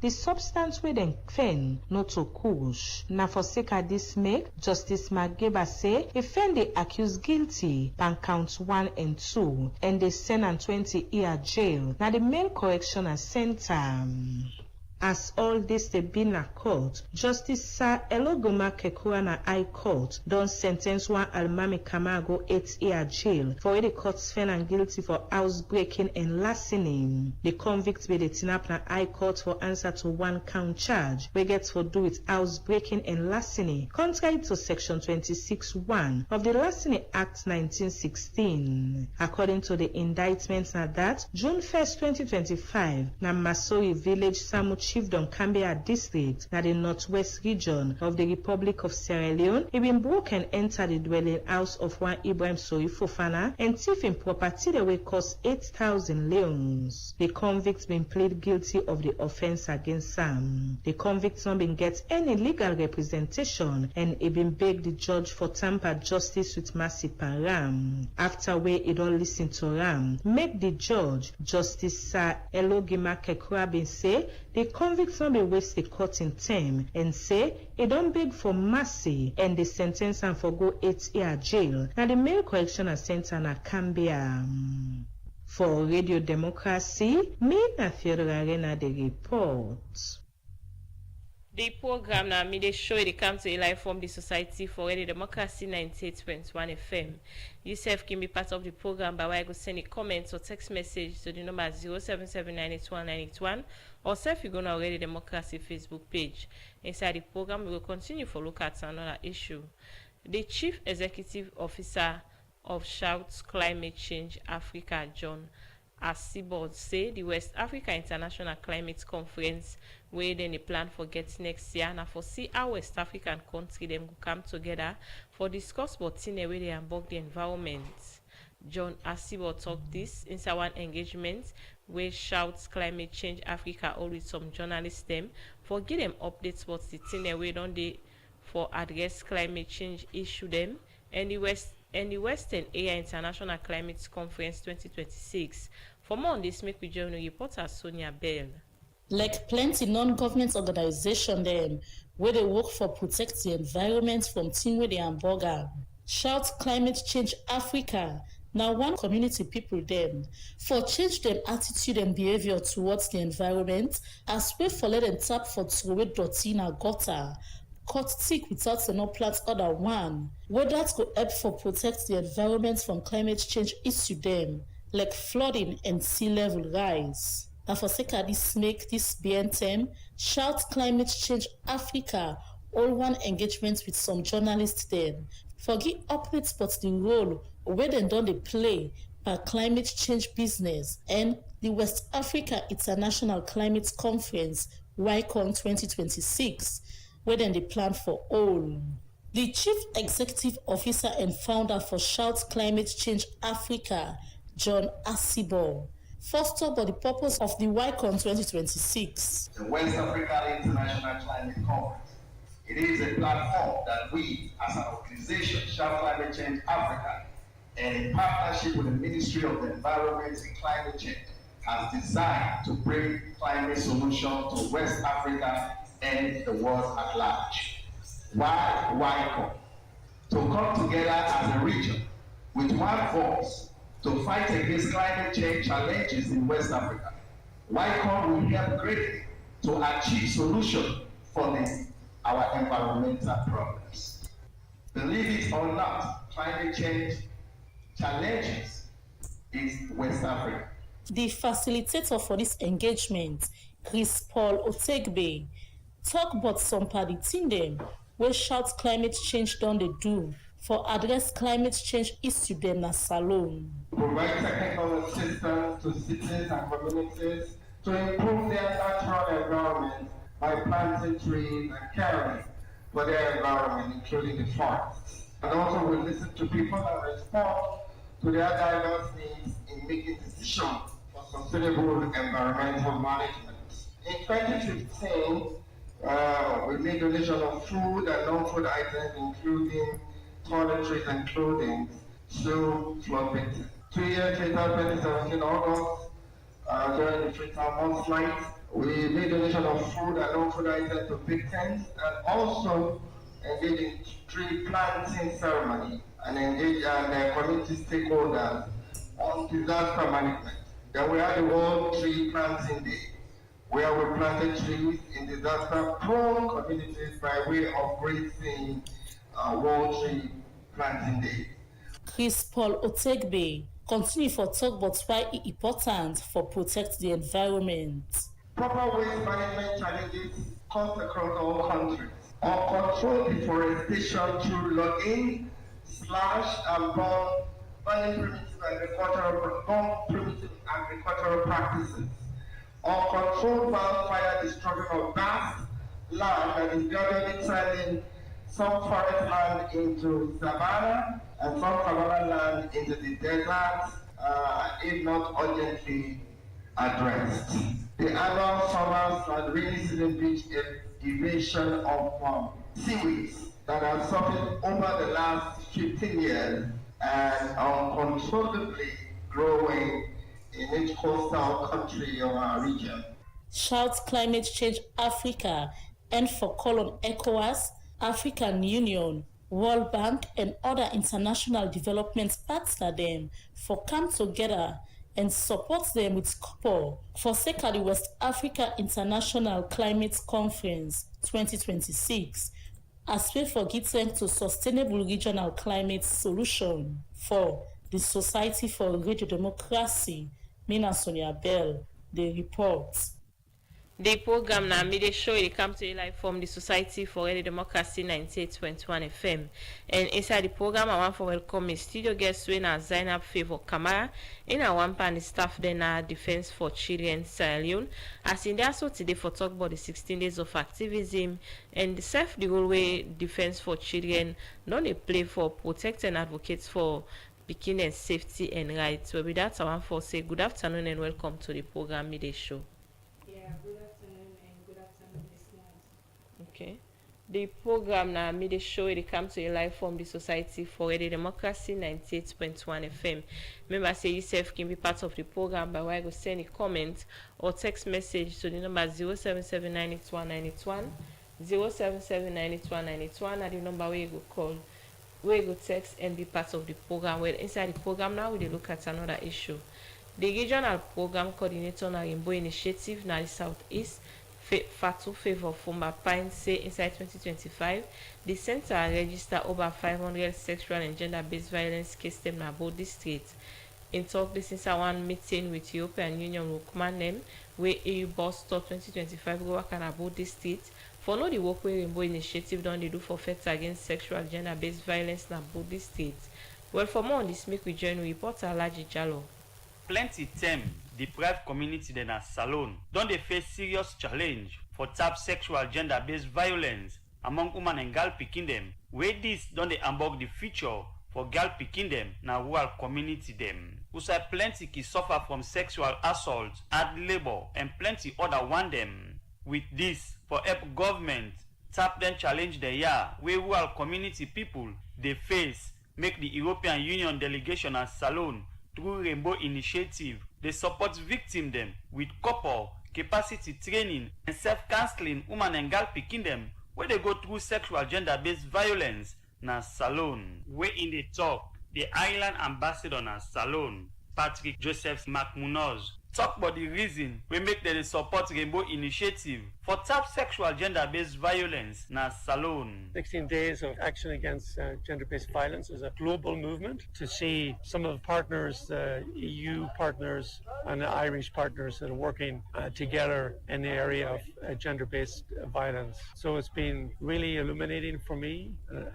the substance wey dem fen no to kush. Na for sake of this make Justice Mageba say e fen dey accused guilty pan count 1 and 2 and dey send am 20-year jail na the main correctional center. As all this dey be na court, Justice Sir Elogoma Kekua na High Court don sentence one Almami Kamago 8-year jail for wey the court found am guilty for housebreaking and larceny. The convict be dey tinap na High Court for answer to one count charge wey get for do with housebreaking and larceny contrary to section 26(1) of the Larceny Act 1916. According to the indictment na that June 1st, 2025 na Masori Village Samu Chiefdom Cambia District na the northwest region of the Republic of Sierra Leone, he been broke and enter the dwelling house of one Ibrahim Sori Fofana and thief in property that will cost 8,000 leons. The convict been plead guilty of the offense against him. The convict not been get any legal representation and he been beg the judge for tamper justice with mercy param. After where he don't listen to Ram, make the judge, Justice Sir Elogima Kekua been say the convict not be waste the court in time and say he don't beg for mercy and the sentence and for go 8-year jail. Now the male correctional center na Cambia. For Radio Democracy, me na Theodora Arena the report. The program now me they show it come to you live from the Society for Radio Democracy 98.1 FM. Yourself can be part of the program by way I go send a comment or text message to the number 077981981 or self you go to Radio Democracy Facebook page. Inside the program we will continue for look at another issue. The Chief Executive Officer of Shout Climate Change Africa, John Assibord, say the West Africa International Climate Conference where then they plan for get next year and for see how West African country them go come together for discuss about thing where they unbug the environment. John Assibord talked this inside one engagement where Shouts Climate Change Africa all with some journalists them for give them updates about the thing where don't they for address climate change issue them and the Western Area International Climate Conference 2026. For more on this, make we join reporter Sonia Bell. Like plenty non-government organizations them where they work for protect the environment from things where they hamburger. Shout Climate Change Africa. Now one community people them for change them attitude and behavior towards the environment as well for let them tap for throw dirty in a gutter. Cut thick without no plant other one. Where that could help for protect the environment from climate change issue them, like flooding and sea level rise. And for sake of this make this BNTM, Shout Climate Change Africa, all one engagement with some journalists then. Forgive updates but the role where they done they play by climate change business and the West Africa International Climate Conference, WICON 2026. Where then they plan for all. The Chief Executive Officer and Founder for Shout Climate Change Africa, John Assibord, first up for the purpose of the WICON 2026. The West Africa International Climate Conference. It is a platform that we, as an organization, Shout Climate Change Africa, and in partnership with the Ministry of the Environment and Climate Change, has designed to bring climate solution to West Africa and the world at large. Why WICON? To come together as a region with one voice to fight against climate change challenges in West Africa. WICON will help greatly to achieve solutions for our environmental problems. Believe it or not, climate change challenges is West Africa. The facilitator for this engagement, Chris Paul Otegbe, talk about some party team them where Shout Climate Change done they do for address climate change issue them na salon. Provide technical assistance to citizens and communities to improve their natural environment by planting trees and caring for their environment, including the forests. And also we listen to people and respond to their diverse needs in making decisions for sustainable environmental management. In 2015, we made donation of food and non-food items, including toiletries and clothing, to flood victims. 2 years later, 2017 August, during the Freetown Month flight, We made donation of food and non-food items to victims, and also engage in tree planting ceremony and engage community stakeholders on disaster management. Then we had the World Tree Planting Day, where we planted trees in disaster-prone communities by way of raising World Tree Planting Day. Chris Paul Otegbe continue for talk about why it's important for protect the environment. Proper waste management challenges cut across all countries. Uncontrolled deforestation through logging, slash and burning primitive agricultural practices. Uncontrolled wildfire destruction of vast land that is gradually turning some forest land into savanna and some savanna land into the desert, if not urgently addressed. The annual summers and rainy season beach evasion of seaweeds that have suffered over the last 15 years and uncontrollably growing in each coastal country of our region. Shout Climate Change Africa and for call on ECOWAS, African Union, World Bank and other international development partners them for come together and support them with couple for sake of the West Africa International Climate Conference 2026 as we forget them to sustainable regional climate solution for the Society for Radio Democracy. Mina Sonia Bell, the report. The program now made a show it come to you live from the Society for Radio Democracy 98.1 FM. And inside the program, I want to welcome a studio guest winner Zainab Favor Kamara. In our one panel staff then our Defense for Children Sierra Leone. As in there so today for talk about the 16 days of activism and the role way Defense for Children not a play for protect and advocate for beginning safety and rights. Well, with that, I want to say good afternoon and welcome to the program midday show. Okay. The program now made a show it comes to you live from the Society for Radio Democracy 98.1 FM. Remember, say yourself can be part of the program by way of send a comment or text message to the number 077981981, 077981981, and the number where you go call, where you go text and be part of the program. Well, inside the program now we look at another issue. The regional program coordinator on Rainbow Initiative now the Southeast. Fatu Favor Fumba Pine say inside 2025, the center registered over 500 sexual and gender-based violence cases in Nabo district. In talk this since one meeting with European Union Rukman where EU boss talk 2025 go work on Nabo district for no the work where Rainbow Initiative done they do for fight against sexual and gender-based violence in Nabo district. Well, for more on this, make we join reporter Alaji Jalo. Plenty time deprived community than a Salone don't they face serious challenge for tap sexual gender-based violence among women and girl picking them. Where this don't they unbog the future for girl picking them na rural community them. Who say plenty ki suffer from sexual assault, hard labor and plenty other one them. With this for help government tap them challenge the year where rural community people they face make the European Union delegation as Salone through Rainbow Initiative. They support victims them with couple capacity training and self-counseling women and girl picking them where they go through sexual gender-based violence na Salone. Where in the talk, the island ambassador na Salone, Patrick Joseph McMunoz, talk about the reason we make them support Rainbow Initiative for tap sexual gender-based violence na Salone. 16 days of action against gender-based violence is a global movement to see some of the partners, EU partners and the Irish partners that are working together in the area of gender-based violence. So it's been really illuminating for me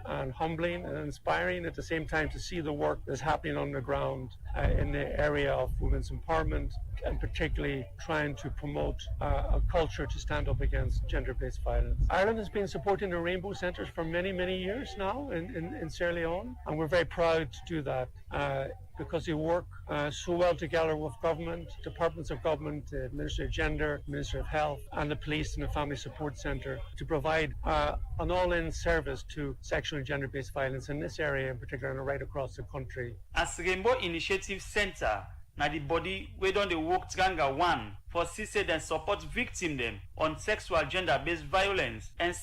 and humbling and inspiring at the same time to see the work that's happening on the ground in the area of women's empowerment and particularly trying to promote a culture to stand up against gender-based violence. Ireland has been supporting the Rainbow Centres for many, many years now in Sierra Leone, and we're very proud to do that because they work so well together with government, departments of government, the Ministry of Gender, Ministry of Health, and the Police and the Family Support Centre to provide an all-in service to sexual and gender-based violence in this area in particular and right across the country. As Rainbow Initiative Centre, na the body wey don dey work tranga one for see say dem support victim dem on sexual gender-based violence and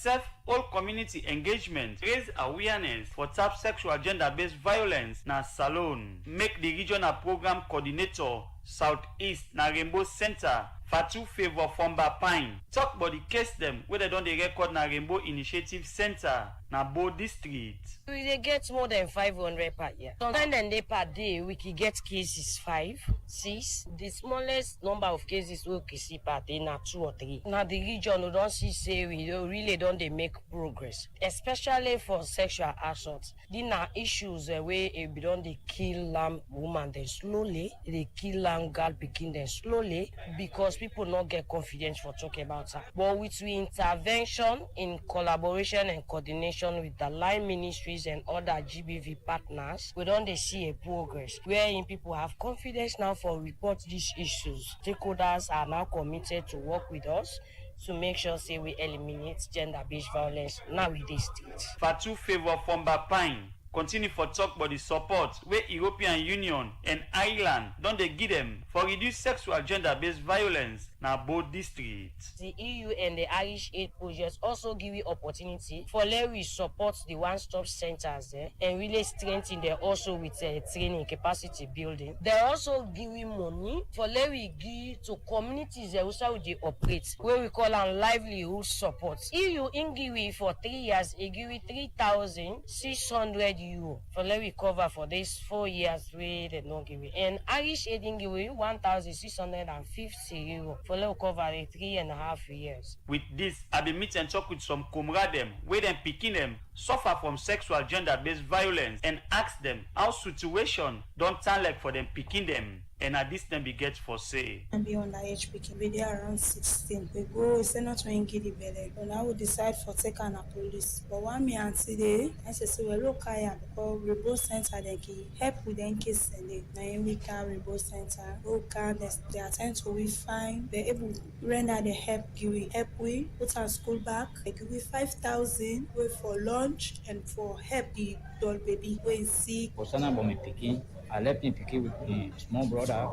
whole community engagement raise awareness for tap sexual gender-based violence na Salone. Make the regional program coordinator Southeast na Rainbow Center Fatu Favor Fomba Pine talk about the case dem wey dem don dey record na Rainbow Initiative Center na Bo District. We dey get more than 500 per year. Sometimes dem dey per day we can get cases 5, 6. The smallest number of cases we can see per day na 2 or 3. Now the region we don see say we really don dey make progress, especially for sexual assault. These na issues wey we don dey kill woman dem slowly, dey kill girl pikin dem slowly because people not get confidence for talking about her. But with we intervention in collaboration and coordination with the line ministries and other GBV partners, we don't see a progress wherein people have confidence now for report these issues. Stakeholders are now committed to work with us to make sure say we eliminate gender-based violence now with this state. Fatu Favor Fomba Pine continue for talk about the support where European Union and Ireland don dey give them for reduce sexual gender-based violence na both districts. The EU and the Irish Aid projects also give you opportunity for let we support the one-stop centers and really strengthen them also with training capacity building. They also give you money for let we give to communities also they operate where we call them livelihood support. EU in give you for 3 years, it give you 3,600 euro for let we cover for these 4 years where they don't give you. And Irish Aid in give you 1,650 euro for let we cover the 3.5 years. With this, I be meet and talk with some comrades them where them picking them suffer from sexual gender-based violence and ask them how situation don't turn like for them picking them. And at this time we get for say. And be underage picking, we dey around 16. We go, we say not to engage the belly. But now we decide for take on a police. But one me auntie dey, I say we look higher because Rainbow Center they can help with them case and they. Now we can Rainbow Center. We can they attend to we find they able render the help give we help we put our school back. They give we 5,000 we for lunch and for help the doll baby we sick. Osana bo me pikin. I left me pikin with the small brother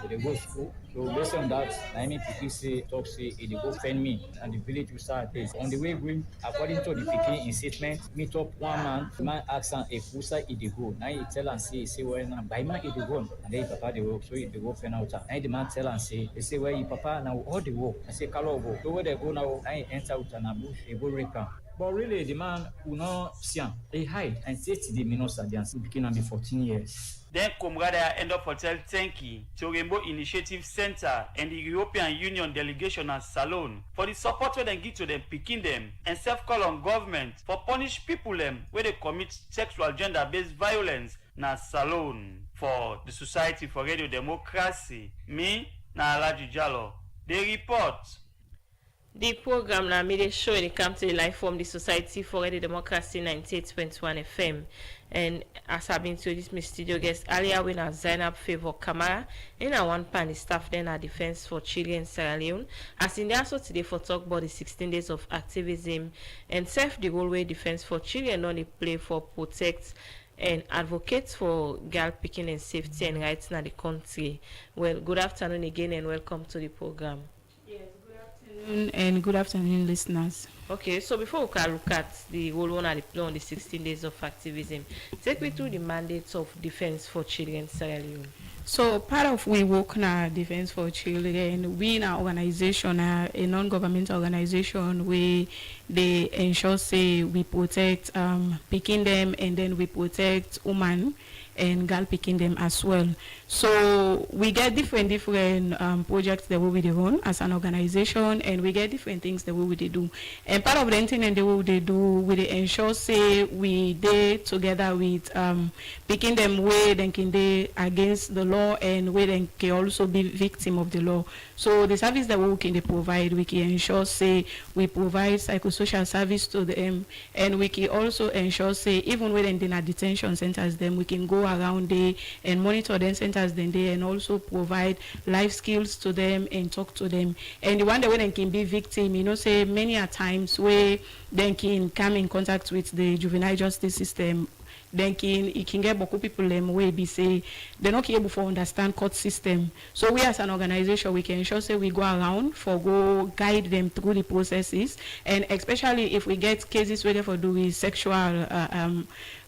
to the go school. So based on that, I mean pikin say talk say he go find me and the village will start this. On the way going, according to the pikin in statement, meet up one man. The man ask him if Usa he go. Now he tell and say well now by man he go and then papa the work so he go find out. Now the man tell and say they say well papa now all the work. I say kalo go. So where they go now? Now he enter out and bush he go rape him. But really the man will not see him. He hide and say to the minister the pikin be 14 years. Then comrade end up for tell thank you to Rainbow Initiative Center and the European Union delegation at Salone for the support where they give to them picking them and self-call on government for punish people them where they commit sexual gender-based violence na Salone. For the Society for Radio Democracy, me na Alaji Jallo, they report. The program na made show it come to life from the Society for Radio Democracy 98.1 FM. And as I've been to this my studio guest earlier when I Zainab Favor Kamara in a one pan the staff then our Defense for Children Sierra Leone. As in the also today for talk about the 16 days of activism and self the whole way Defense for Children on the play for protect and advocate for girl picking and safety and rights in the country. Well, good afternoon again and welcome to the program. And good afternoon, listeners. Okay, so before we can look at the role one at the play on the 16 days of activism, take me through the mandates of Defense for Children Sierra Leone. So part of we work na Defense for Children, we in our organization, a non-governmental organization, we they ensure say we protect picking them and then we protect women and girl picking them as well. So we get different projects that we run as an organization, and we get different things that we do. And part of the thing and the way they do, we ensure say we day together with picking them where they can they against the law and where they can also be victim of the law. So the service that we can provide, we can ensure say we provide psychosocial service to them, and we can also ensure say even when in our detention centers, them we can go around there and monitor them centers then there and also provide life skills to them and talk to them. And the one that when they can be victim, you know, say many a times where they can come in contact with the juvenile justice system then it can get boku people them way be say they're not able to understand court system. So we as an organization, we can ensure say we go around for go guide them through the processes, and especially if we get cases where they for do with sexual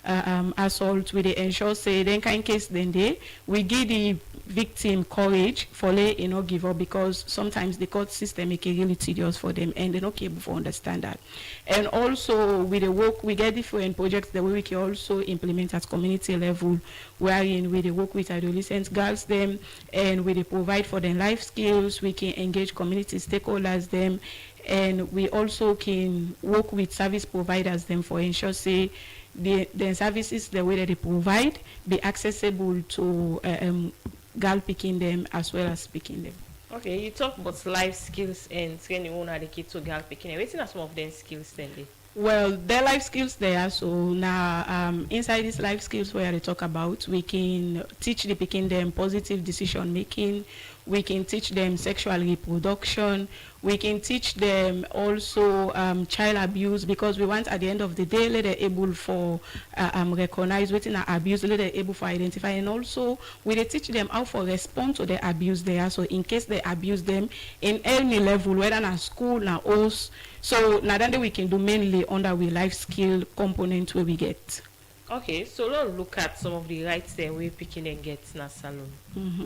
assault, we they ensure say then kind case then we give the victim courage for they not give up, because sometimes the court system make it really tedious for them and they're not able to understand that. And also with the work, we get different projects that we can also implement at community level, wherein we work with adolescent girls them, and we provide for them life skills. We can engage community stakeholders them, and we also can work with service providers them for ensure say the services the way that they provide be accessible to girl picking them as well as picking them. Okay, you talk about life skills and training one of the kids to girl picking. What's some of them skills then? Well, their life skills there. So now inside these life skills where they talk about, we can teach the picking them positive decision making. We can teach them sexual reproduction. We can teach them also child abuse, because we want at the end of the day let them able for recognize within abuse, let them able for identify, and also we they teach them how for respond to the abuse there. So in case they abuse them in any level, whether at school or house. So now then we can do mainly under we life skill component where we get. Okay, so let's look at some of the rights that we picking and get in a salon. Mm-hmm.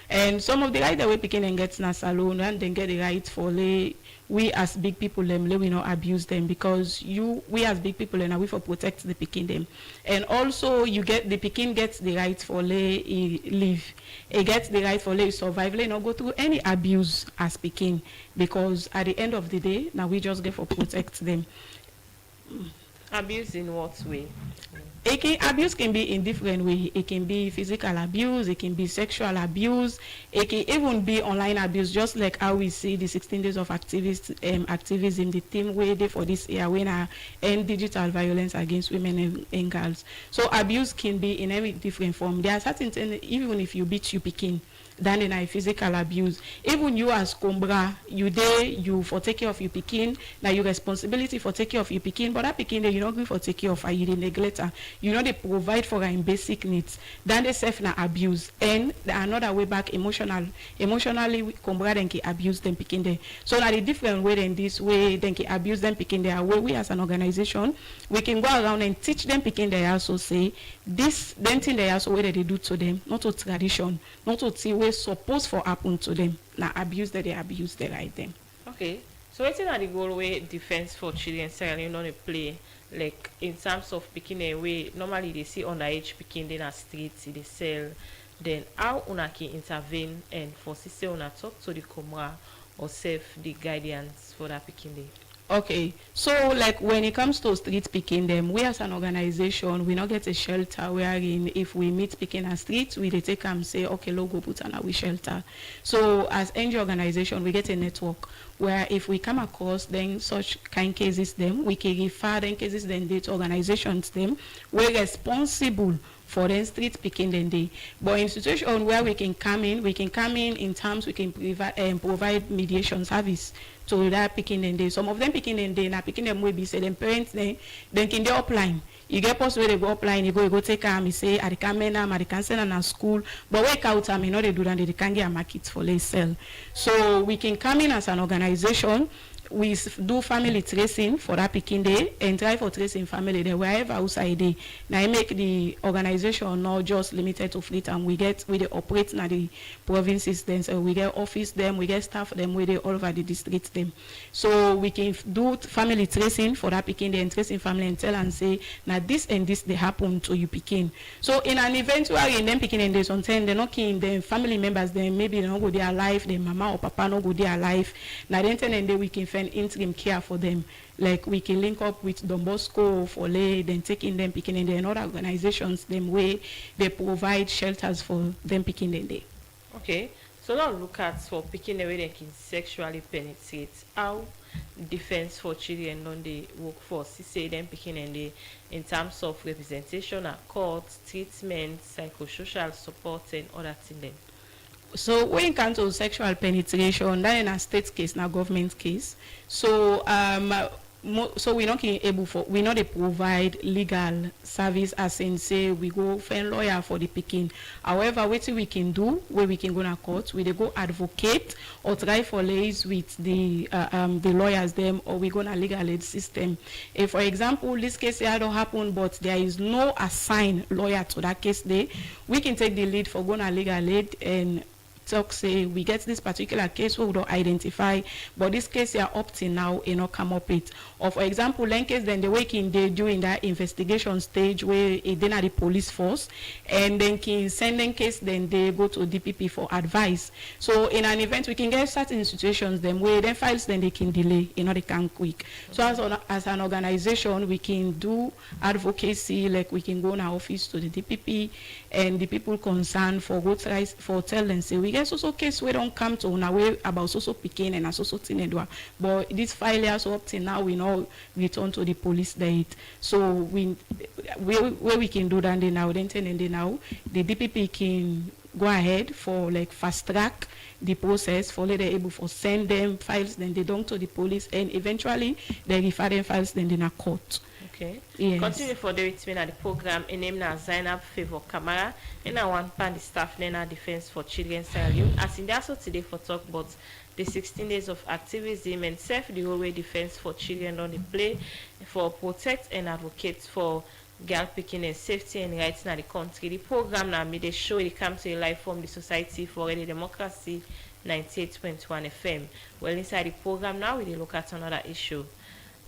And some of the rights that we picking and get in a salon, and then get the right for we as big people them we not abuse them, because we as big people and we for protect the picking them. And also you get the picking gets the right for live. It gets the right for survive, not go through any abuse as picking, because at the end of the day now we just get for protect them. Abuse in what way? Abuse can be in different ways. It can be physical abuse, it can be sexual abuse, it can even be online abuse, just like how we see the 16 days of activism, the theme way they for this year when end digital violence against women and girls. So abuse can be in every different form. There are certain things, even if you beat you picking, than in a physical abuse. Even you as Combra, you for take care of your picking, now your responsibility for take care of your picking, but that picking you not going for take care of her, you neglect her. You know they provide for her in basic needs. Then they self na abuse. And another way back emotionally Combra then can abuse them picking there. So now the different way than this way then can abuse them picking there. Where we as an organization, we can go around and teach them picking there, also say this then thing they also way that they do to them, not to tradition, not to see where supposed for happen to them. Now abuse that they abuse the right them. Okay. So what's in the goal way defense for children certainly not a play, like in terms of picking away normally they see underage picking in a street, they sell, then how una can intervene and for sister una talk to the Combra or save the guidance for that picking day. Okay, so like when it comes to street picking them, we as an organization, we not get a shelter wherein if we meet picking a street, we they take and say, okay, logo put on our shelter. So as NGO organization, we get a network where if we come across then such kind cases them, we can refer them cases then to organizations them, we're responsible for the street picking then day. But in situation where we can come in terms we can provide mediation service to that picking then day. Some of them picking then day, now picking them will be say them parents then can they upline. You get post where they go upline, you go take them, you say I can menam, I can send them school, but wake out time, you know they do that they can get a market for they sell. So we can come in as an organization. We do family tracing for that picking day and try for tracing family there wherever outside day. Now I make the organization not just limited to Fleet, and we operate in the provinces then, so we get office them, we get staff them where they all over the district them. So we can do family tracing for that picking day and tracing family and tell and say now this and this they happen to you picking. So in an event where in them picking and they sometimes they're not keen, them family members then maybe they don't go there alive, their mama or papa not go there alive. Now then and then we can interim care for them, like we can link up with Don Bosco for then taking them picking in there, and other organizations them way they provide shelters for them picking in there. Okay, so now look at for picking the way they can sexually penetrate. How defense for children on the workforce say them picking in there in terms of representation at court, treatment, psychosocial support and other things. So when it comes to sexual penetration, that in a state case, now government case. So so we're not able for, we not provide legal service as in say we go find lawyer for the picking. However, what we can do, where we can go to court, we go advocate or try for liaise with the lawyers them, or we go to legal aid system. If for example this case here don't happen, but there is no assigned lawyer to that case there, we can take the lead for going to legal aid and talk say we get this particular case we don't identify, but this case here up till now you know come up with. Or for example, in case then the working day during that investigation stage where it then at the police force, and then can send them case, then they go to DPP for advice. So in an event we can get certain situations them where then files then they can delay, you know, they can quick. So as an organization we can do advocacy, like we can go in our office to the DPP and the people concerned for go try for tell them say we get so case we don't come to una way about so picking and so tinedwa, but this file here so up till now we know return to the police date. So where we can do that now, then now the DPP can go ahead for like fast track the process for they're able for send them files, then they don't to the police, and eventually they refer them files then in a court. Okay. Yes. Continue for the return at the program. In name now Zainab Favor Kamara. And I want pan the staff then our defense for children salute. As in the also today for talk about the 16 days of activism and self the whole way defense for children on the play for protect and advocate for girl picking and safety and rights in the country. The program now made a show it comes to life from the Society for Ready Democracy 98.1 FM. Well, inside the program now we look at another issue.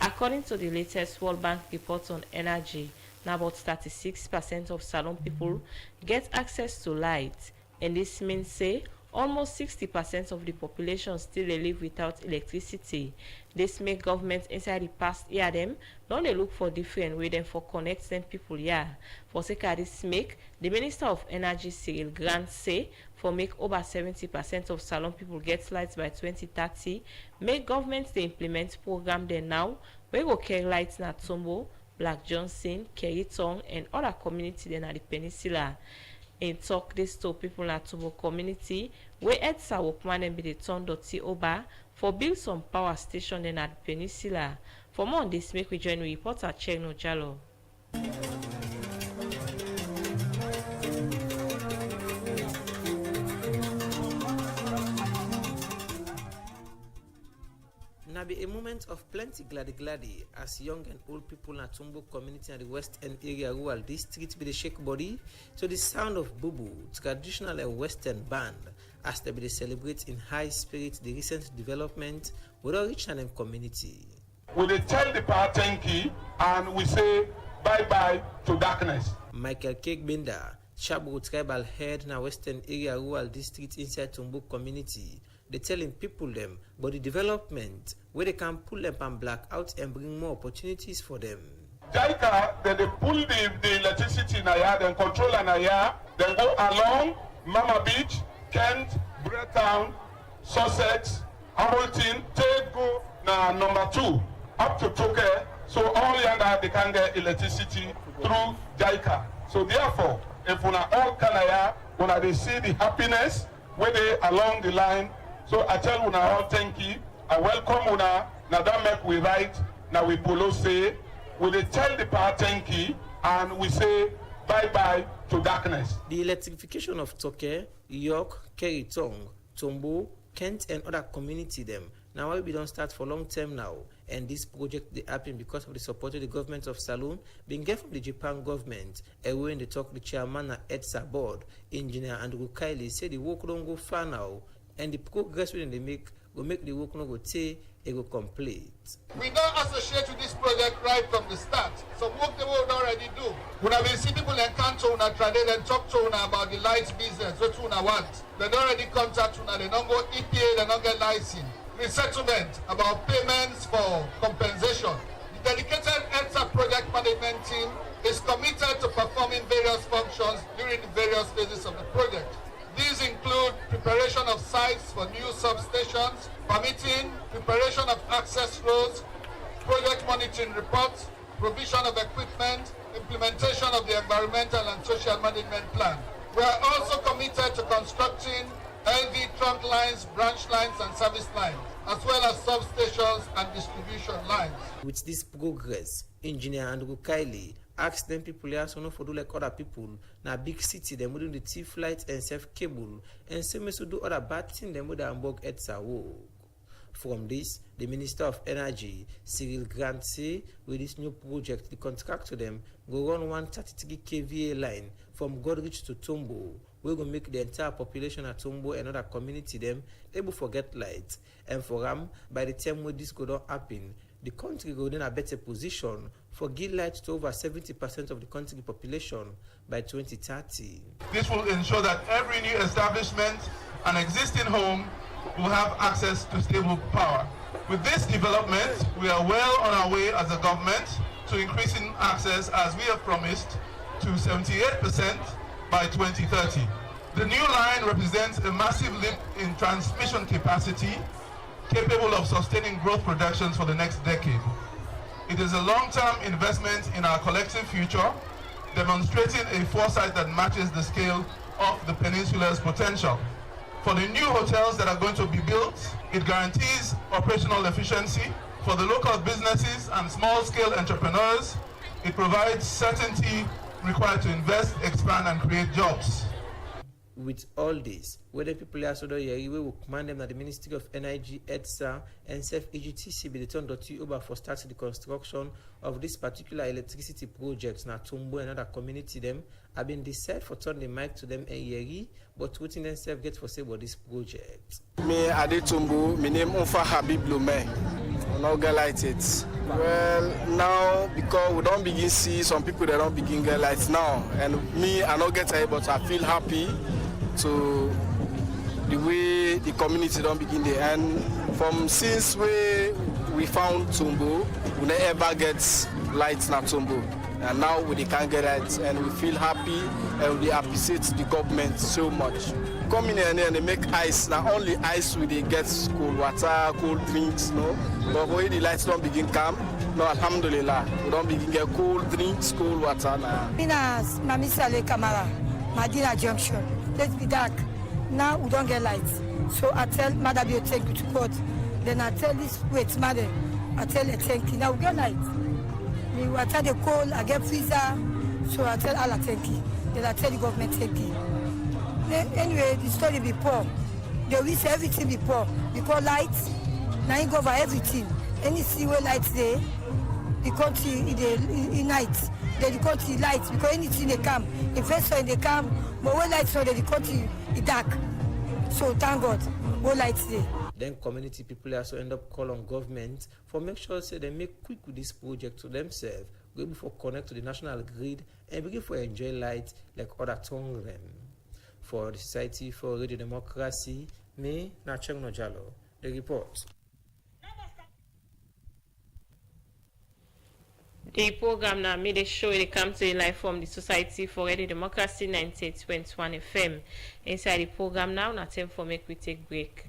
According to the latest World Bank report on energy, now about 36% of Salon people get access to light, and this means say almost 60% of the population still live without electricity. This make government inside the past year them don't they look for different way them for connect them people here. For sake of this make the Minister of Energy Cyril Grant say for make over 70% of Salon people get lights by 2030. Make government they implement program there now we go carry lights na Tombo, Black Johnson, Kerry Tong and other community then at the peninsula. In talk this to people at Tombo community where EDSA workman and be the turn.t over for build some power station then at the peninsula. For more on this, make we join reporter Cheno Jalo. Now be a moment of plenty glady as young and old people in Tumbo community and the West End area rural district be the shake body to the sound of bubu, traditional and western band, as they be the celebrate in high spirit the recent development with our rich and community. We tell the power thank you and we say bye-bye to darkness. Michael Kegbenda, Chabro tribal head in Western area rural district inside Tumbo community, they telling people them about the development where they can pull them and black out and bring more opportunities for them. JICA, they pull the electricity in Naya, then control Naya, then go along Mama Beach, Kent, Bretown, Sussex, Hamilton, take go na number 2 up to Toke. So all yonder they can get electricity through JICA. So therefore, if we are all Kanaya, when they see the happiness where they along the line, so I tell una all thank you. I welcome una. Now that make we right. Now we polo say we tell the power thank you and we say bye-bye to darkness. The electrification of Toke, York, Kerry Tong, Tombo, Kent and other community them. Now we don't start for long term now. And this project they happen because of the support of the government of Salone being given from the Japan government. And when they talk the chairman at EDSA board, engineer Andrew Kiley said the work don't go far now. And the progress when they make will make the work not go take it will complete. We don't associate with this project right from the start. Some work they will already do. When I see people encounter una trade and talk to una about the lights business, what una want. They don't already contact una, they don't go EPA, they don't get license. Resettlement about payments for compensation. The dedicated EDSA project management team is committed to performing various functions during the various phases of the project. These include preparation of sites for new substations, permitting, preparation of access roads, project monitoring reports, provision of equipment, implementation of the environmental and social management plan. We are also committed to constructing LV trunk lines, branch lines, and service lines. as well as substations and distribution lines. With this progress, Engineer Andrew Kiley asked them people here so no for do like other people na big city them wouldn't the thief light and self cable and same to do other bad thing them with Hamburg Etsa work. From this, the Minister of Energy, Cyril Grant, say with this new project, the contract to them go run 133 kVA line from Godrich to Tombo. We're going to make the entire population at Tombo and other community them able to get light. And for them, by the time when this go down happen, the country go in a better position for give light to over 70% of the country population by 2030. This will ensure that every new establishment and existing home will have access to stable power. With this development, we are well on our way as a government to increasing access, as we have promised, to 78% by 2030. The new line represents a massive leap in transmission capacity, capable of sustaining growth projections for the next decade. It is a long-term investment in our collective future, demonstrating a foresight that matches the scale of the peninsula's potential. For the new hotels that are going to be built, it guarantees operational efficiency. For the local businesses and small-scale entrepreneurs, it provides certainty required to invest, expand, and create jobs. With all this, whether people are so we will command them at the Ministry of Energy, EDSA, and EGTC be the turn over for starting the construction of this particular electricity project. Now, Tombo and other community them have been decided for turn the mic to them and but waiting themselves get for say about this project. Me, Ade Tombo, my name Unfa Habib Lume. I'm not gonna light it. Well, now because we don't begin see some people that don't begin get lights now, and me, I don't get it, but I feel happy to the way the community don't begin there. And from since we found Tombo, we never get lights na Tombo. And now we can't get lights, and we feel happy, and we appreciate the government so much. Come in here and they make ice, not only ice we they get cold water, cold drinks, no. But when the lights don't begin come, no, alhamdulillah, we don't begin get cold drinks, cold water now. Minas, Mami Saleh Kamara, Madina Junction. Let's be dark. Now we don't get lights. So I tell Madam you take you to court. Then I tell this wait, Madam, I tell her thank you. Now we get lights. Me water the cold, I get freezer. So I tell Allah thank you. Then I tell the government thank you. Anyway, the story before, they will say everything before lights, now you go over everything. Any see where lights there, the country in night, then the country lights, because anything they come, investor they come, but when lights on the country is dark. So thank God, more lights there. Then community people also end up calling on government for make sure say they make quick with this project to themselves, go before connect to the national grid and begin for enjoy light like other tongue them. For the Society for Radio Democracy, me, Nacheng Nojalo, the report. The program now made a show they come to live from the Society for Radio Democracy 98.1 FM. Inside the program now time for make we take break.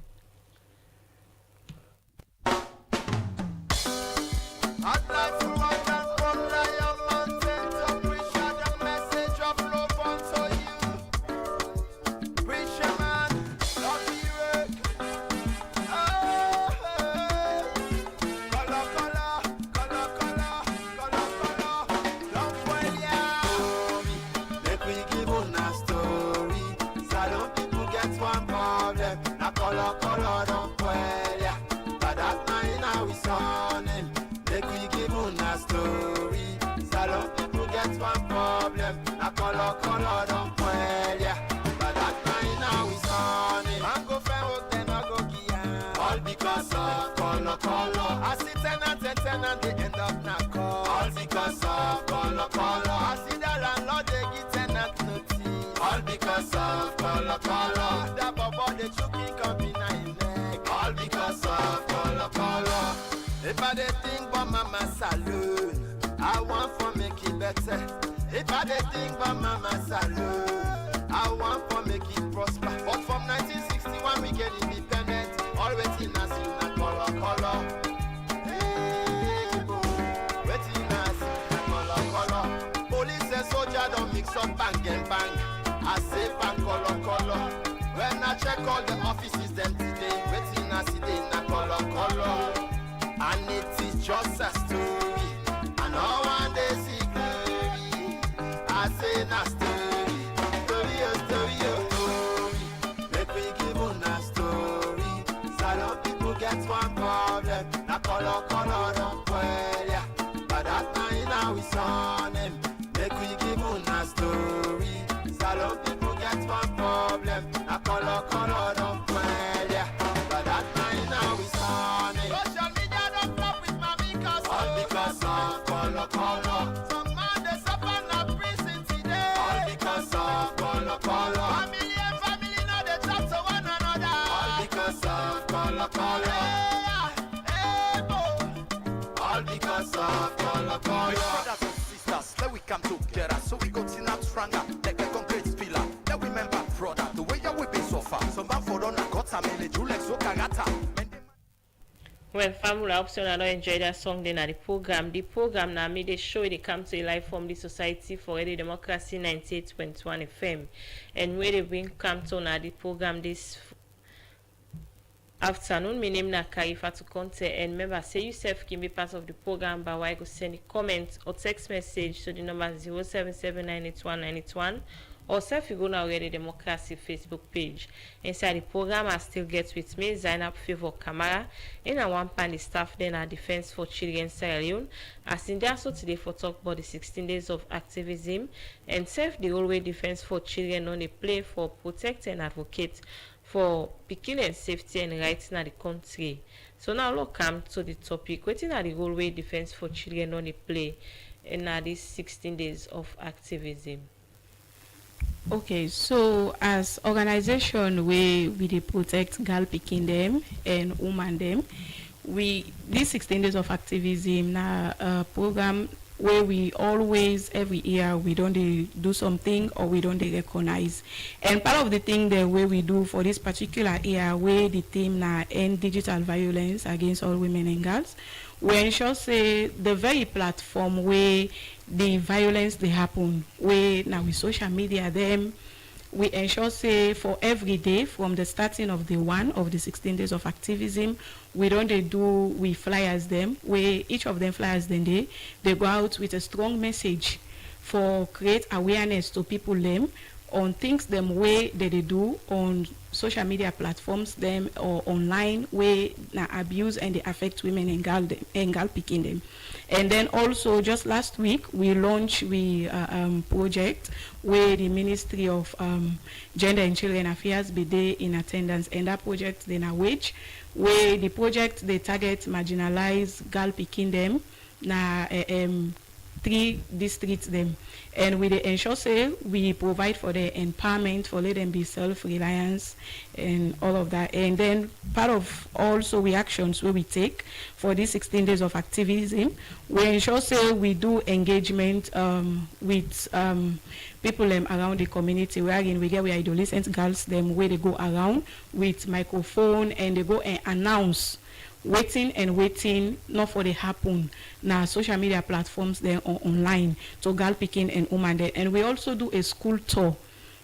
If I did think about Mama Saloon, I want for make it better. If I did think about Mama Saloon, I want for make it prosper. But from 1961 we get independent, always in us in a color. Hey, waiting us in a color. Police and soldier don't mix up bang and bang. I say bang color. When I check all the offices them today, waiting us in a color. just a story. And no one they see glory. I say na story. Story, oh, story, oh, story. Make we give on a story. Salon people get one problem. Na color, don't well, yeah. But that night now we saw them. Make we give on a story. Salon people get one problem. Na color, don't well, yeah. But that night now we saw them. Social media don't flop with mommy cause all because of color. Some man they suffer na prison today. All because of color. Family now they talk to one another. All because of color. Hey, boy. All because of color. Brothers and sisters, let we come together so we go to not stronger like a concrete pillar. Let we remember, brother, the way you we been so far. Some man for on a got a minute, you like so kagata. Well, family option I don't enjoy that song then at the program. The program now made a show they come to live from the Society for Radio Democracy 98.1 FM. And where they bring come to now the program this afternoon. My name is Karifa to Conte and remember say yourself can be part of the program by way go send a comment or text message to the number 077981981 or self you go now Radio Democracy Facebook page. Inside the program I still get with me Zainab Favor Kamara and one pan the staff then our Defense for Children Sierra Leone. As in there so today for talk about the 16 days of activism and self the always Defense for Children on a play for protect and advocate for picking and safety and rights in the country. So now let's come to the topic. Waiting at the Galway Defense for Children on the play in these 16 days of activism. Okay, so as organization we dey protect girl pikin them and woman them, these 16 days of activism na a program where we always every year we don't do something or we don't recognize. And part of the thing the way we do for this particular year where the theme na end digital violence against all women and girls, we ensure say the very platform where the violence they happen, where now with social media them, we ensure say for every day from the starting of the 16 days of activism, we flyers them, where each of them flyers then they go out with a strong message for create awareness to people them on things them way that they do on social media platforms them or online where na abuse and they affect women and girl picking them. And then also just last week we launched project where the Ministry of Gender and Children Affairs be there in attendance, and that project then a wage where the project they target marginalized girl picking them na 3 districts them, and we ensure say we provide for their empowerment for let them be self-reliance and all of that. And then part of also we actions where we take for these 16 days of activism, we ensure say we do engagement with people around the community, wherein we get we adolescent girls them where they go around with microphone and they go and announce waiting not for the happen now social media platforms there or online to girl picking and woman there. And we also do a school tour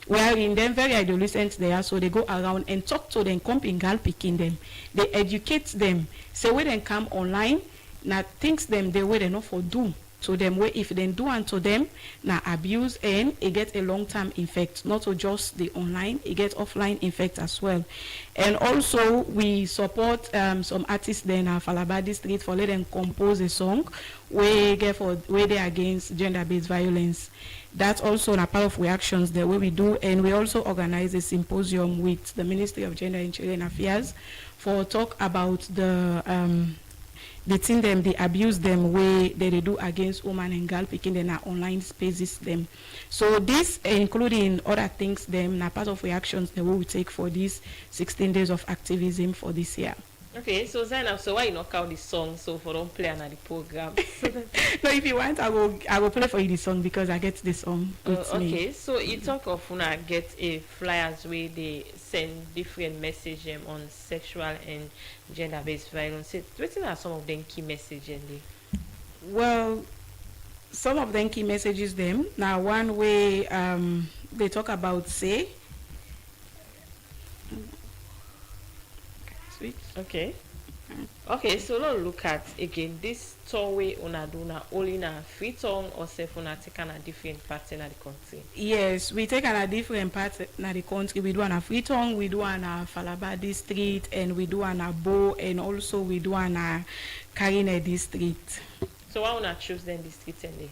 wherein them very adolescents there, so they go around and talk to them, come in girl picking them, they educate them, say where they come online now things them they way they not for do to them where if they do unto them now abuse and it get a long-term effect, not to just the online, it get offline effect as well. And also we support some artists there in our Falaba district for let them compose a song where they against gender-based violence. That's also a part of reactions the way we do. And we also organize a symposium with the Ministry of Gender and Children Affairs for talk about the thing them, they abuse them way they do against women and girl picking in our online spaces them. So this including other things them na part of reactions the way we take for these 16 days of activism for this year. Okay, so Zainab, so why you knock out the song so for don't play another program? No, if you want, I will play for you the song because I get this song with me. Okay, so you talk of una get a flyers where they send different messages on sexual and gender-based violence. What are some of them key messages? Well, some of them key messages them. Now one way they talk about say. Okay. Okay, so let's look at again this tour way una do na only na free tour or self una take a different part in the country. Yes, we take a different part in the country. We do an a Freetown, we do an a Falaba district, and we do an a Bo, and also we do an a Karine district. So why una choose then district and they?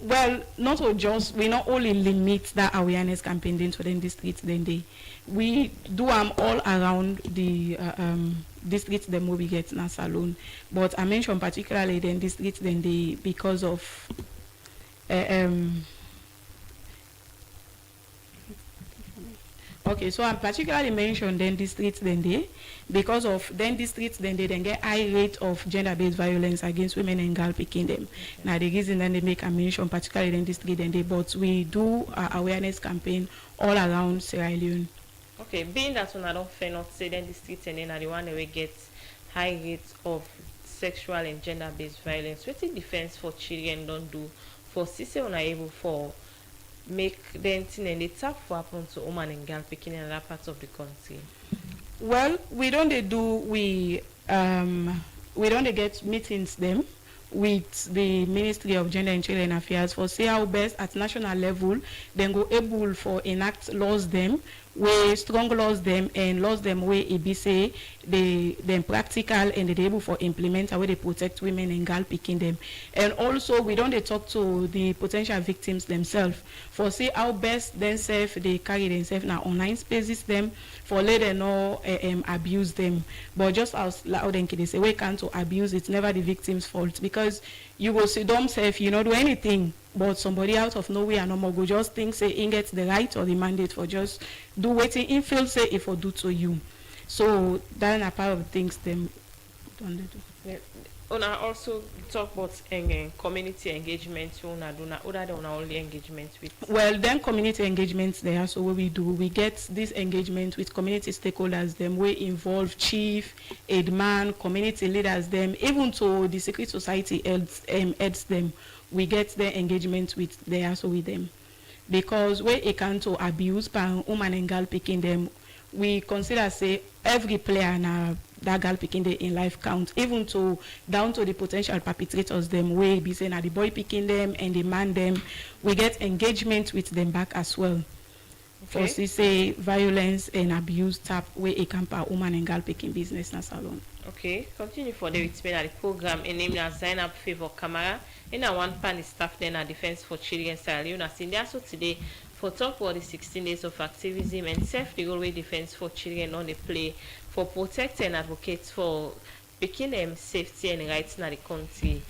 Well, not all just we not only limit that awareness campaign then to the districts then they we do them all around the districts then we get in a salon. But I mentioned particularly then districts then they because of okay, so I particularly mentioned then districts then they because of then districts then they then get high rate of gender-based violence against women and girl picking them. Now the reason then they make a mention particularly then district then they but we do awareness campaign all around Sierra Leone. Okay, being that one I don't fair not say then districts and then are the one that we get high rates of sexual and gender-based violence. What the defense for children don't do for sister when are able for make them thing and they tap for happen to woman and girl picking in other parts of the country? Well, we don't get meetings them with the Ministry of Gender and Children Affairs for see how best at national level then go able for enact laws them where strong laws them and laws them where it be say they practical and they able for implement how they protect women and girl picking them. And also we don't talk to the potential victims themselves for see how best themselves they carry themselves now online spaces them for let them know abuse them. But just as loud and they say we can't to abuse, it's never the victim's fault because you will see themselves you not do anything but somebody out of nowhere no more go just think say he gets the right or the mandate for just do what he feels say if or do to you. So that are part of things them don't they do. Yeah. Una also talk about community engagement. Una do na other than una only engagement with. Well, then community engagements there. So what we do, we get this engagement with community stakeholders. Them we involve chief, aidman, community leaders. Them even to the secret society heads them. We get their engagement with there. So with them, because where it can to abuse by woman and girl picking them, we consider say every player na that girl picking them in life count, even to down to the potential perpetrators them way be saying the boy picking them and the man them, we get engagement with them back as well. Okay. For say violence and abuse tap where a camp woman and girl picking business na salon. Okay, continue for the explain at the program and named as Zainab Favor Camara in a one panel staff then a defense for children Sierra Leone. And also today for talk about the 16 days of activism and self-regulatory defense for children on the play for protect and advocate for picking them safety and rights in the country.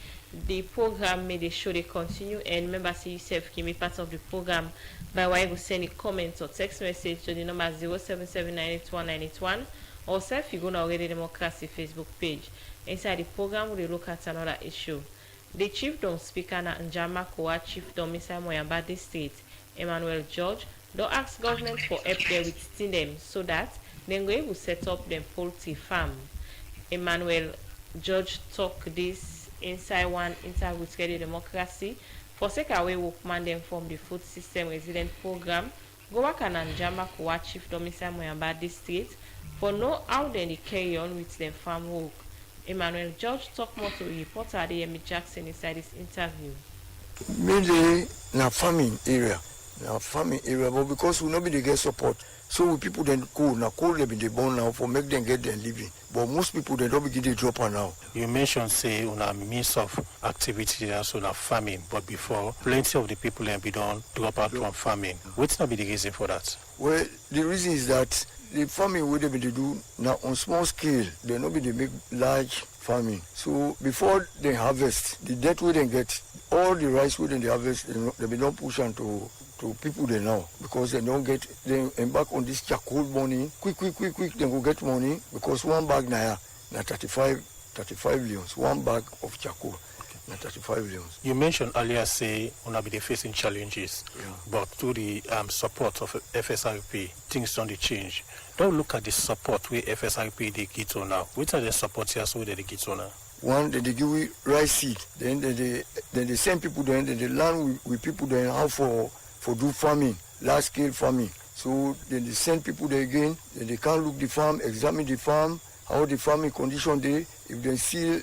The program made sure they continue and members yourself can be part of the program by way of sending comments or text message to the number 077981981 or self you go now already Democracy Facebook page. Inside the program we look at another issue. The Chief Dom Speaker na Njama Kowa Chief Dom Mr. Moyamba District Emmanuel George don't ask government for help there with them so that then we will set up them poultry farm. Emmanuel George talk this inside one interview with Radio Democracy for sake away workman them from the food system resident program. Go work and Njama Kowa Chief Dom Mr. Moyamba District for know how they carry on with them farm work. Emmanuel George talk more to reporter Adeyemi Jackson inside this interview. Mainly in a farming area, but because we nobody get support, so people then go now call them in the bone now for make them get their living. But most people they don't begin to drop now. You mentioned say on a means of activity also on farming, but before plenty of the people have been done drop out from farming. What's not be the reason for that? Well, the reason is that the farming what they do now on small scale, they nobody make large farming. So before they harvest, the debt we then get all the rice we then they harvest, they don't push on to people they know because they don't get they embark on this charcoal money quick they go get money because one bag na 35 leons, one bag of charcoal. 35 leons. You mentioned earlier say on be facing challenges, but through the support of FSRP, things don't change. Don't look at the support where FSRP they get on now. Which are the support here so they get on now? One, they give you rice seed. Then they send people there. Then they learn with people there how for do farming, large scale farming. So then they send people there again. Then they can look the farm, examine the farm, how the farming condition dey. If they see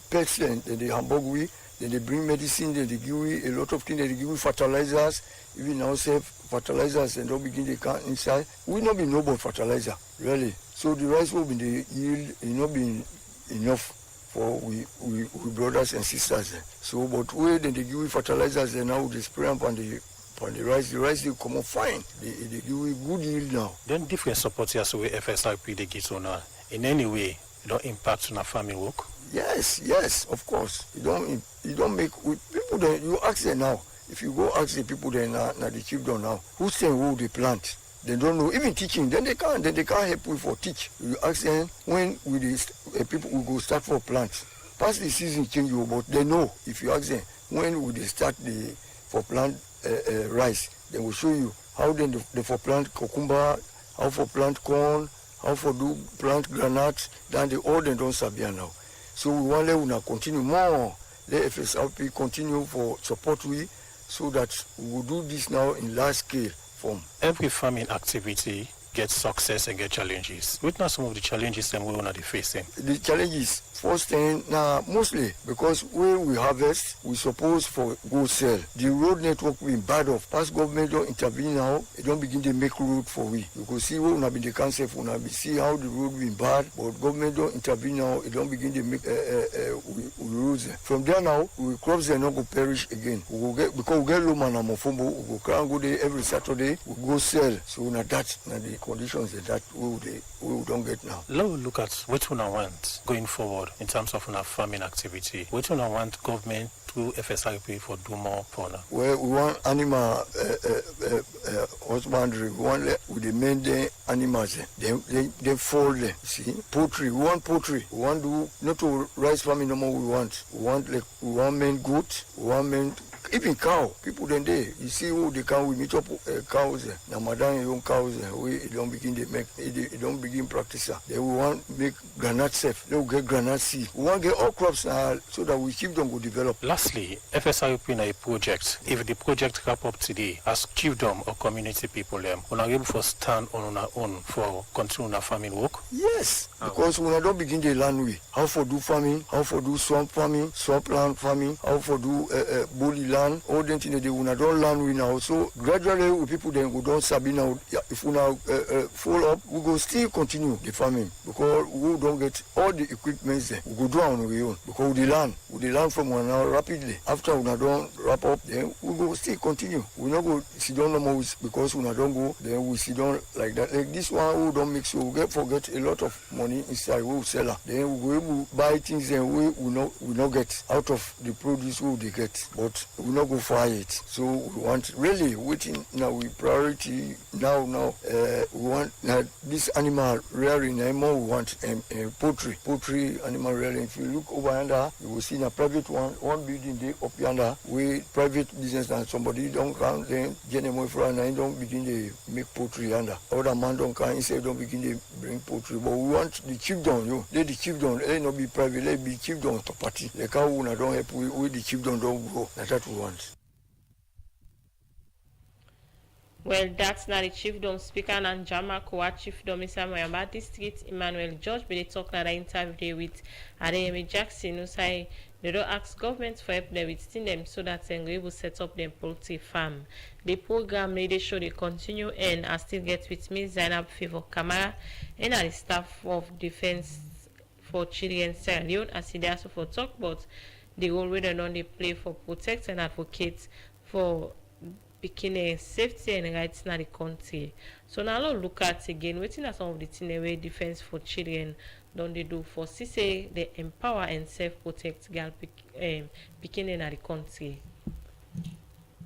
pets, then they hamburg we. Then they bring medicine. Then they give we a lot of things. Then they give we fertilizers. Even now, say fertilizers and don't begin to count inside. We not be no fertilizer really. So the rice will be the yield. It not be enough for we brothers and sisters. So but we then they give we fertilizers. And now they spray up on the rice. The rice they come out fine. They give we good yield now. Then different support here so we FSRP they get on in any way. It don't impact on our farming work? Yes, of course. You don't make people then you ask them now. If you go ask the people then now the chiefdom now, who say who they plant? They don't know. Even teaching, then they can't help you for teach. You ask them when will people will go start for plants. Past the season change you, but they know. If you ask them when will they start for plant rice, they will show you how then they for plant cucumber, how for plant corn, how for do plant granite, then they all they don't sabia now. So we want to continue more. Let FSRP continue for support we, so that we will do this now in large scale form. Every farming activity gets success and get challenges. What are some of the challenges that we are facing? The challenges, first thing, now mostly because when we harvest, we suppose for go sell. The road network being bad off. Past government don't intervene now, it don't begin to make road for we. You can see what we have been the council for now, we see how the road being bad, but government don't intervene now, it don't begin to make roads. From there now, we crops are not go perish again. We will get because we get low man and we go cry and go there every Saturday, we go sell. So now that's the conditions that we don't get now. Let's look at what we want going forward in terms of our farming activity. What we want government through FSRP for do more for now. Well, we want animal husbandry. We want with the main animals. They fold them. See, poultry. We want poultry. We want do not to rice farming no more. We want main goat. We want main. Even cow, people then there. You see who they can we meet up cows. Now madam young cows we don't begin to make don't begin practice. They will want make granite safe. They will get granite seed. We want to get all crops so that we chiefdom will develop. Lastly, FSRP in a project. If the project wrap up today, as chiefdom or community people we are able to stand on our own for continue our farming work? Yes, because we don't begin the land we. How for do farming, how for do swamp farming, swampland farming, how for do bully land. All the things they will not land we now. So gradually, we people then we don't sabi now. If we now fall up, we go still continue the farming because we don't get all the equipment there. We go do on our own because we learn from one now rapidly. After we don't wrap up, then we go still continue. We not go sit down no more because we don't go. Then we sit down like that. Like this one, we don't make sure we forget a lot of money inside. We will sell it. Then we go able buy things and we not get out of the produce we get, but we not go for it. So we want really waiting now. We priority now. We want this animal rearing. More we want poultry animal rearing. If you look over yonder, you will see a private one building there up yonder. We private business and somebody don't come then get them away from and don't begin to make poultry yonder. Other man don't come inside don't begin to bring poultry. But we want the chiefdom. Let the chiefdom. Let not be private. Let be chiefdom to party. The cow who don't help with the chiefdom don't go. That's what we want. Well, that's not the chiefdom speaker and Jama Kowa chiefdom Mr. Moyamba District Emmanuel George but they talk that I interview with Adeyemi Jackson who say they don't ask government for help them with them so that they will set up them poultry farm. The program they show they continue and I still get with me Zainab Favor Kamara and the staff of Defense for Children Sierra Leone as they also for talk about the role where they play for protect and advocate for Pikine safety and rights in the country. So now let's look at again waiting at some of the things where Defense for Children don't they do for say they empower and self-protect girl Pikine in the country.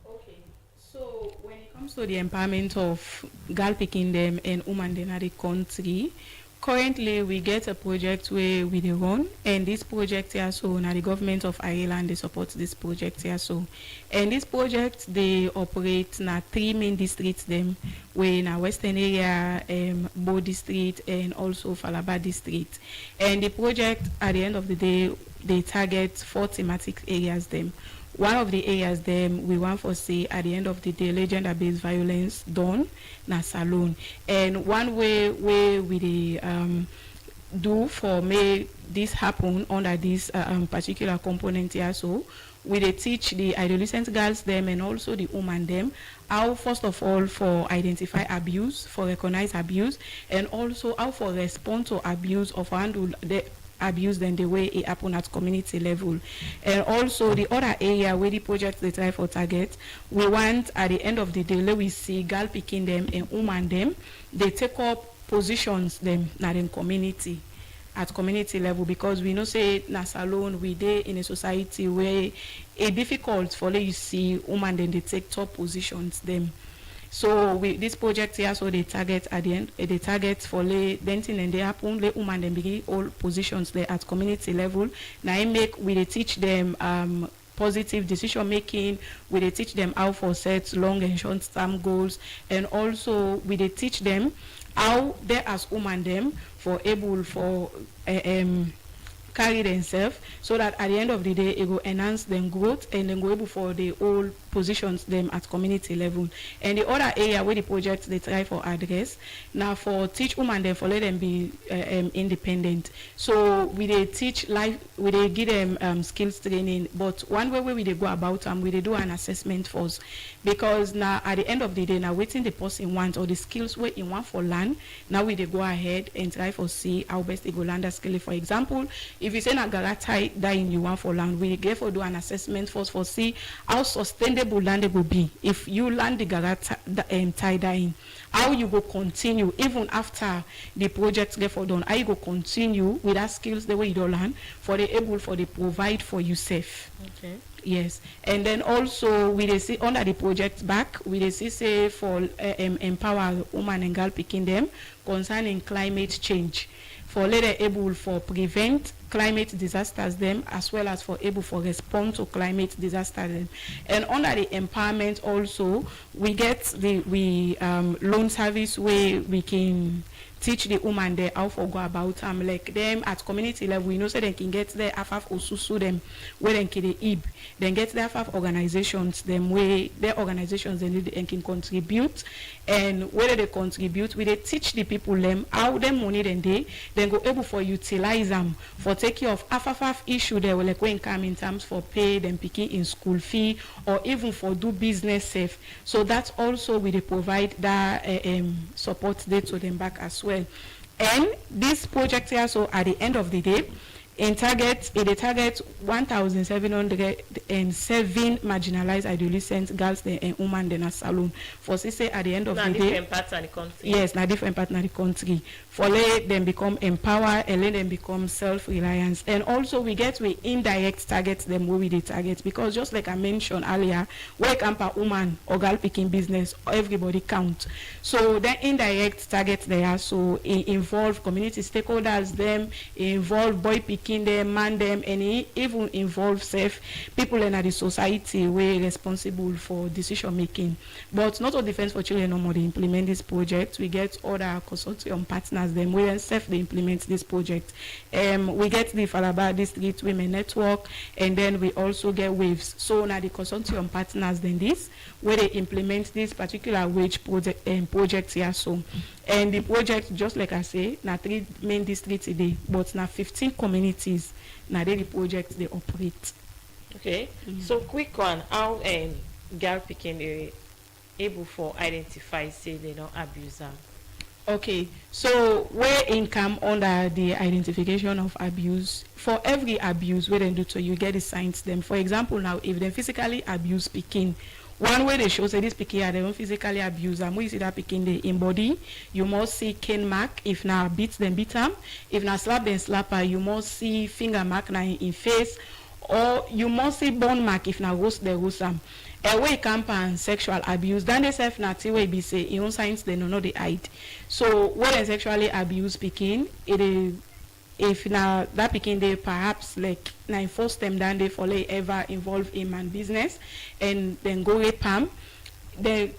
Okay, so when it comes to the empowerment of girl Pikine them and women in the country, currently we get a project where we run and this project here so now the government of Ireland they support this project here so and this project they operate na 3 main districts them where in a western area Bo district and also Falaba district and the project at the end of the day they target 4 thematic areas them. One of the areas them we want for say at the end of the day gender-based violence done na Salone and one way we the do for make this happen under this particular component here. So we dey teach the adolescent girls them and also the woman them how, first of all, for identify abuse, for recognize abuse, and also how for respond to abuse or for handle the abuse than the way it happen at community level. And also the other area where the project they try for target, we want at the end of the day, let we see girl picking them and woman them, they take up positions them not in community at community level, because we know say na salon we dey in a society where it's difficult for you see women then they take top positions them. So with this project here, so they target at the end, they target for then and they happen let women then begin all positions there at community level. Now I make we they teach them positive decision making, we they teach them how for set long and short term goals, and also we they teach them how they as women them for able for carry themselves, so that at the end of the day it will enhance them growth and then go able for the whole positions them at community level. And the other area where the project they try for address now for teach women them for let them be independent. So we they teach life, we they give them skills training, but one way we they go about them, we they do an assessment first, because now at the end of the day now waiting the person wants or the skills where in want for learn, now we they go ahead and try for see how best they go learn that skill. For example, if you say na garata dying you want for land, we therefore do an assessment first for see how sustainable land will be. If you land the garata tie dyeing, how you go continue even after the project therefore done, how you go continue with that skills the way you don't learn for the able for the provide for yourself. Okay. Yes, and then also we they see under the project back we they see say for empower woman and girl picking them concerning climate change, for later able for prevent climate disasters them, as well as for able for respond to climate disasters them. And under the empowerment also we get the loan service where we can teach the woman there how for go about like them at community level. We know so they can get their AFAF Osusu them where they can then get their AFAF organizations them where their organizations they can contribute, and whether they contribute we they teach the people them how them money then go able for utilize them for take care of AFAF issue they will like when come in terms for pay them picking in school fee or even for do business safe. So that's also we they provide that support there to them back as well. And this project here, so at the end of the day, in target 1,707 marginalized adolescent girls and women in a salon. For say at the end of the day, different parts of the country. Yes, na different parts of the country. For let them become empowered and let them become self-reliance. And also we get we indirect target them where we they target, because just like I mentioned earlier, where camp a woman or girl picking business, everybody count. So the indirect target there, so it involve community stakeholders, them involve boy picking them, man them, and it even involve safe people in the society were responsible for decision making. But not all Defense for Children no more they implement this project. We get other consortium partners them where self they implement this project. We get the Falaba District Women Network, and then we also get Waves. So now the consortium partners then this where they implement this particular wage project here. So and the project, just like I say, now 3 main districts today, but now 15 communities now the project they operate. Okay. So quick one, how girl picking they able for identify say they don't abuse them? Okay, so where income under the identification of abuse, for every abuse where they do to you get the signs them. For example, now if they physically abuse Pekin, one way they show say this Pekin they don't physically abuse them. When you see that Pekin they in body, you must see cane mark. If now beat them beat them, if now slap them slap her, you must see finger mark now in face, or you must see bone mark if now roast they roast them. Away camp and sexual abuse, then they self natty way be say in own science they know the hide. So when they sexually abuse Pekin, it is if now that Pekin they perhaps like now force them down they for ever involve in man business and then go rape them, then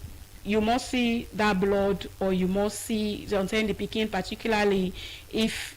you must see that blood, or you must see the Pekin, particularly if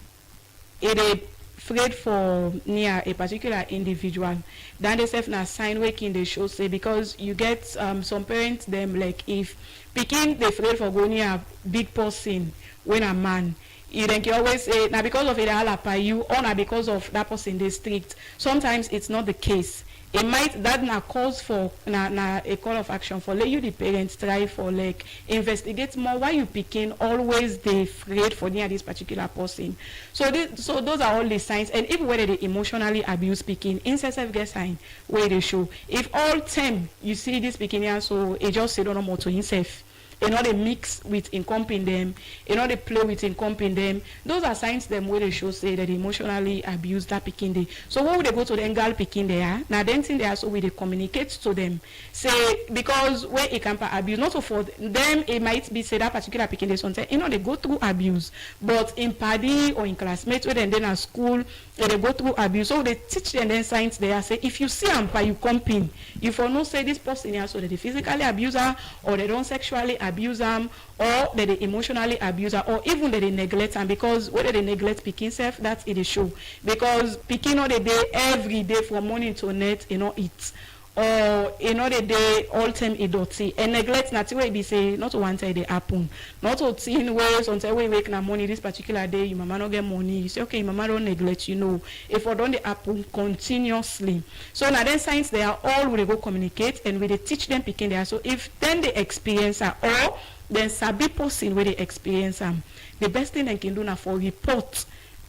it is afraid for near a particular individual, then they self na sign waking they show say, because you get some parents them like if Pekin they afraid for go near big person when a man, you then can always say now because of it halapa you or now because of that person they strict. Sometimes it's not the case. It might that na cause for na a call of action for let you the parents try for like investigate more why you picking always they afraid for near this particular person. So those are all the signs, and even whether they emotionally abuse picking, incest get sign where they show. If all 10 you see this picking here, so it just say don't know more to himself. You know they mix with encompassing them, you know they play with encompassing them. Those are signs them where they show say that they emotionally abuse that picking day. So when would they go to the girl picking there? Now then thing there so we they communicate to them. Say because where it can abuse, not so for them it might be say that particular picking day sometimes, you know they go through abuse. But in party or in classmates where then at school they go through abuse. So they teach them then signs there say if you see ampa you comping, you for no say this person here so that they physically abuse her or they don't sexually abuse them or that they emotionally abuse her or even that they neglect them, because whether they neglect picking self, that's it is show. Because picking all the day every day from morning to night, you know, eat. Or you know the day all time idoti and neglect not way be say not one time they happen. Not to teen ways until we wake na money this particular day, your mama no get money. You say okay, your mama don't neglect, you know. If we don't they happen continuously. So now then signs they are all we go communicate and we they teach them picking there. So if then they experience her or then sabi person where they experience them, the best thing they can do now for report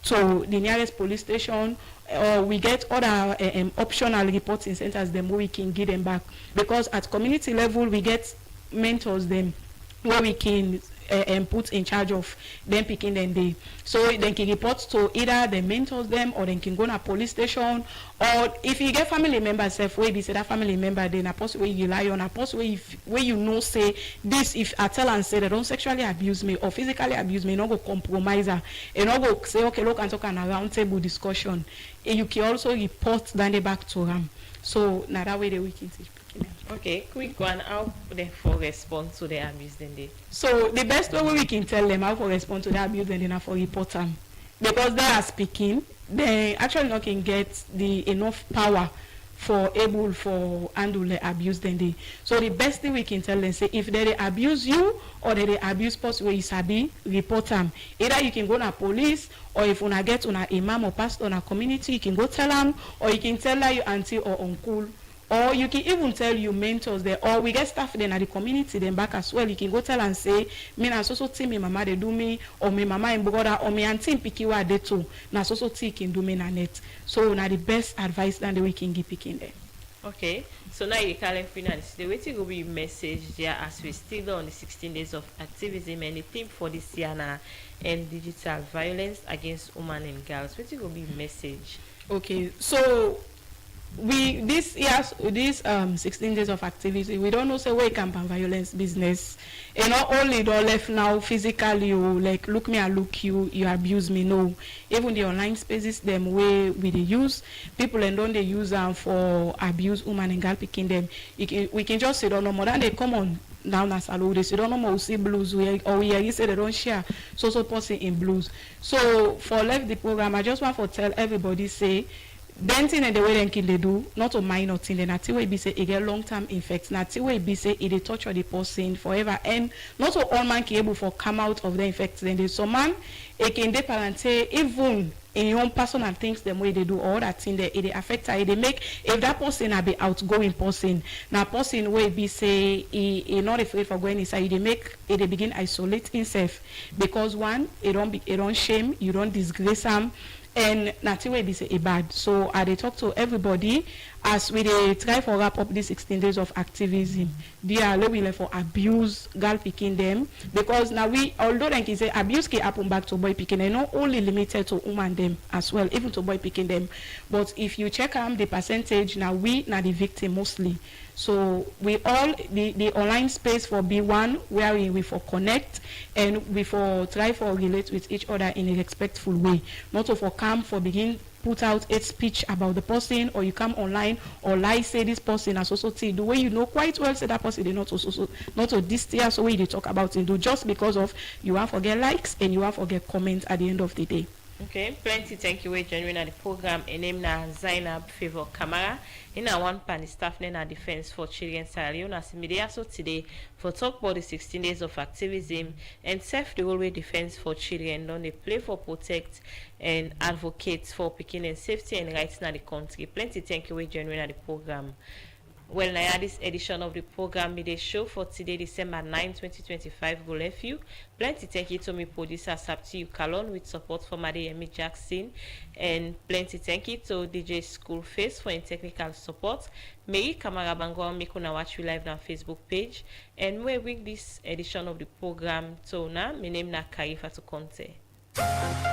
to the nearest police station. We get other optional reporting centers them where we can give them back, because at community level we get mentors them where we can put in charge of them picking them day. So they can report to either the mentors them or they can go to a police station, or if you get family members self where be say that family member then a post where you rely on a post where you know say this if I tell and say they don't sexually abuse me or physically abuse me, not go compromise her and not go say okay look and talk an round table discussion. And you can also report then back to them. So now that way the we can teach. Okay, quick one. How they for respond to the abuse then they? So the best way we can tell them how to respond to the abuse then they for report them, because they are speaking. They actually not can get the enough power for able for handle the abuse then they. So the best thing we can tell them say if they abuse you or they abuse person where you sabi, report them. Either you can go to police, or if you get on a imam or pastor on a community, you can go tell them, or you can tell your auntie or uncle. Or you can even tell your mentors there, or we get staff then at the community then back as well. You can go tell and say, me na so team me mama they do me, or me mama in brother, or me auntie piki wa de too. Na so can do me na net. So na the best advice that we can give picking there. Okay, so now you calling finance. The way to go be message there as we still on the 16 days of activism and the theme for this year now and digital violence against women and girls. What to go be message? Okay, so this 16 days of activity, we don't know say where campaign violence business. And not only don't left now physically you like look me and look you abuse me, no. Even the online spaces them way we they use people and don't they use them for abuse woman and girl picking them. We can just say don't know more than they come on now na salute they say don't know more see blues or we say they don't share so person in blues. So for left the program I just want to tell everybody say then thing and the way they do, not a minor thing, then until we be say it get long-term effects, not till we be say it torture the person forever, and not all man can able for come out of the effects. Then there's some man, it can depend say even in your own personal things the way they do all that thing it affect her. They make if that person a be outgoing person, now person will be say he not afraid for going inside. They make it begin isolate himself because one it don't shame, you don't disgrace them. And nothing will be say bad. So I they talk to everybody as we they try for wrap up these 16 days of activism. They are looking for abuse girl picking them, because now we although they can say abuse can happen back to boy picking, and not only limited to woman them as well, even to boy picking them. But if you check the percentage now we now the victim mostly. So we all the online space for B1 where we for connect and we for try for relate with each other in a respectful way, not to for come for begin put out a speech about the person, or you come online or lie say this person as also the way you know quite well say that person they not also not to this year so way they talk about it do just because of you want to get likes and you want to get comments at the end of the day. Okay, plenty thank you we genuine at the program. A name na Zainab Favor Kamara. In a one pan staff na defense for children Sierra Leone as media so today for talk about the 16 days of activism and self the way defense for children don they play for protect and advocate for picking and safety and rights in the country. Plenty thank you we genuine at the program. Well, now this edition of the program, the show for today, December 9, 2025, go left you. Plenty thank you to me producer Sapti Ukalon with support from Adeyemi Jackson, and plenty thank you to DJ School Face for technical support. Mary Kamara Bango make una watch you live on Facebook page, and we bring this edition of the program to now. My name na Karifa to Conte.